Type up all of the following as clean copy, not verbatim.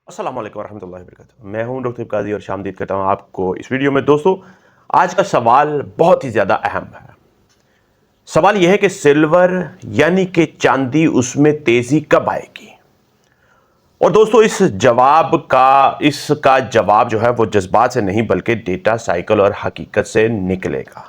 अस्सलाम वालेकुम रहमतुल्लाहि व बरकातुहू। मैं हूं डॉक्टर कादी और शामदीद करता हूं आपको इस वीडियो में। दोस्तों, आज का सवाल बहुत ही ज़्यादा अहम है। सवाल यह है कि सिल्वर यानी कि चांदी, उसमें तेज़ी कब आएगी? और दोस्तों, इसका जवाब जो है वो जज्बात से नहीं बल्कि डेटा, साइकिल और हकीकत से निकलेगा।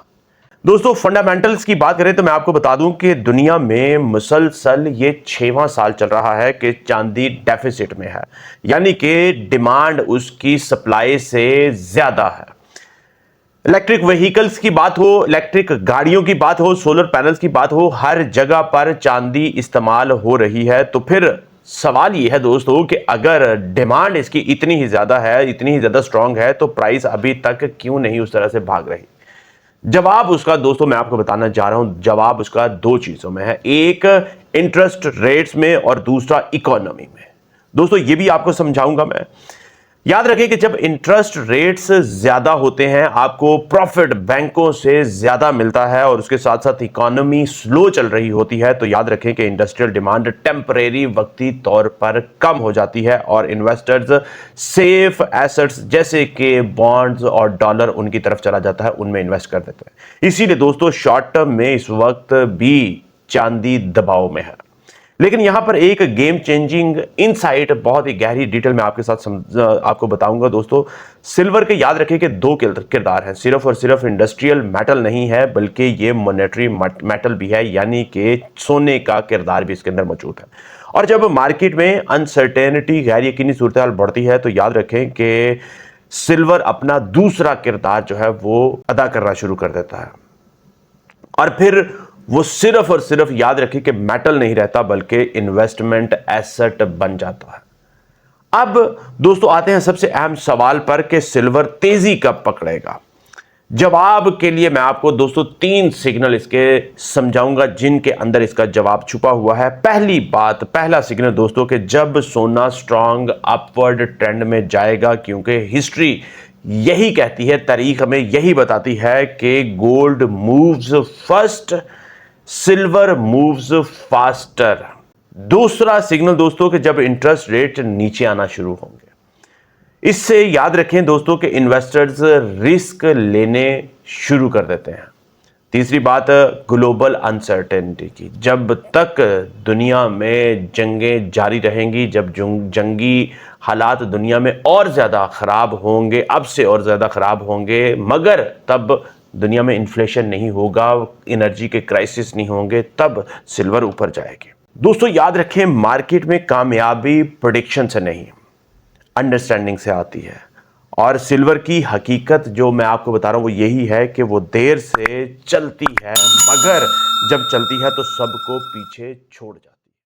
दोस्तों, फंडामेंटल्स की बात करें तो मैं आपको बता दूं कि दुनिया में मुसलसल ये 6वां साल चल रहा है कि चांदी डेफिसिट में है, यानी कि डिमांड उसकी सप्लाई से ज्यादा है। इलेक्ट्रिक व्हीकल्स की बात हो, इलेक्ट्रिक गाड़ियों की बात हो, सोलर पैनल्स की बात हो, हर जगह पर चांदी इस्तेमाल हो रही है। तो फिर सवाल यह है दोस्तों कि अगर डिमांड इसकी इतनी ही ज्यादा है, इतनी ही ज्यादा स्ट्रांग है, तो प्राइस अभी तक क्यों नहीं उस तरह से भाग रही? जवाब उसका दोस्तों मैं आपको बताना जा रहा हूं। जवाब उसका दो चीजों में है, एक इंटरेस्ट रेट्स में और दूसरा इकोनॉमी में। दोस्तों, ये भी आपको समझाऊंगा मैं। याद रखें कि जब इंटरेस्ट रेट्स ज्यादा होते हैं, आपको प्रॉफिट बैंकों से ज्यादा मिलता है और उसके साथ साथ इकोनॉमी स्लो चल रही होती है, तो याद रखें कि इंडस्ट्रियल डिमांड टेम्परेरी वक्ती तौर पर कम हो जाती है और इन्वेस्टर्स सेफ एसेट्स जैसे कि बॉन्ड्स और डॉलर उनकी तरफ चला जाता है, उनमें इन्वेस्ट कर देते हैं। इसीलिए दोस्तों, शॉर्ट टर्म में इस वक्त भी चांदी दबाव में है। लेकिन यहां पर एक गेम चेंजिंग इनसाइट, बहुत ही गहरी डिटेल में आपके साथ आपको बताऊंगा। दोस्तों, सिल्वर के याद रखें कि दो किरदार हैं, सिर्फ और सिर्फ इंडस्ट्रियल मेटल नहीं है बल्कि ये मॉनेटरी मेटल भी है, यानी कि सोने का किरदार भी इसके अंदर मौजूद है। और जब मार्केट में अनसर्टेनिटी, गैर यकीनी सूरत हाल बढ़ती है, तो याद रखें कि सिल्वर अपना दूसरा किरदार जो है वो अदा करना शुरू कर देता है और फिर वो सिर्फ और सिर्फ याद रखिए कि मेटल नहीं रहता बल्कि इन्वेस्टमेंट एसेट बन जाता है। अब दोस्तों, आते हैं सबसे अहम सवाल पर कि सिल्वर तेजी कब पकड़ेगा। जवाब के लिए मैं आपको दोस्तों 3 सिग्नल इसके समझाऊंगा जिनके अंदर इसका जवाब छुपा हुआ है। पहला सिग्नल दोस्तों कि जब सोना स्ट्रांग अपवर्ड ट्रेंड में जाएगा, क्योंकि हिस्ट्री यही कहती है, तारीख हमें यही बताती है कि gold moves first, silver moves faster. दूसरा सिग्नल दोस्तों कि जब इंटरेस्ट रेट नीचे आना शुरू होंगे। इससे याद रखें दोस्तों कि इन्वेस्टर्स रिस्क लेने शुरू कर देते हैं। तीसरी बात, ग्लोबल अनसर्टेनिटी की। जब तक दुनिया में जंगें जारी रहेंगी, जब जंगी हालात दुनिया में और ज्यादा खराब होंगे, अब से और ज्यादा खराब होंगे, मगर तब दुनिया में इन्फ्लेशन नहीं होगा, एनर्जी के क्राइसिस नहीं होंगे, तब सिल्वर ऊपर जाएगी। दोस्तों, याद रखें, मार्केट में कामयाबी प्रेडिक्शन से नहीं, अंडरस्टैंडिंग से आती है। और सिल्वर की हकीकत जो मैं आपको बता रहा हूं वो यही है कि वो देर से चलती है, मगर जब चलती है तो सबको पीछे छोड़ जाती है।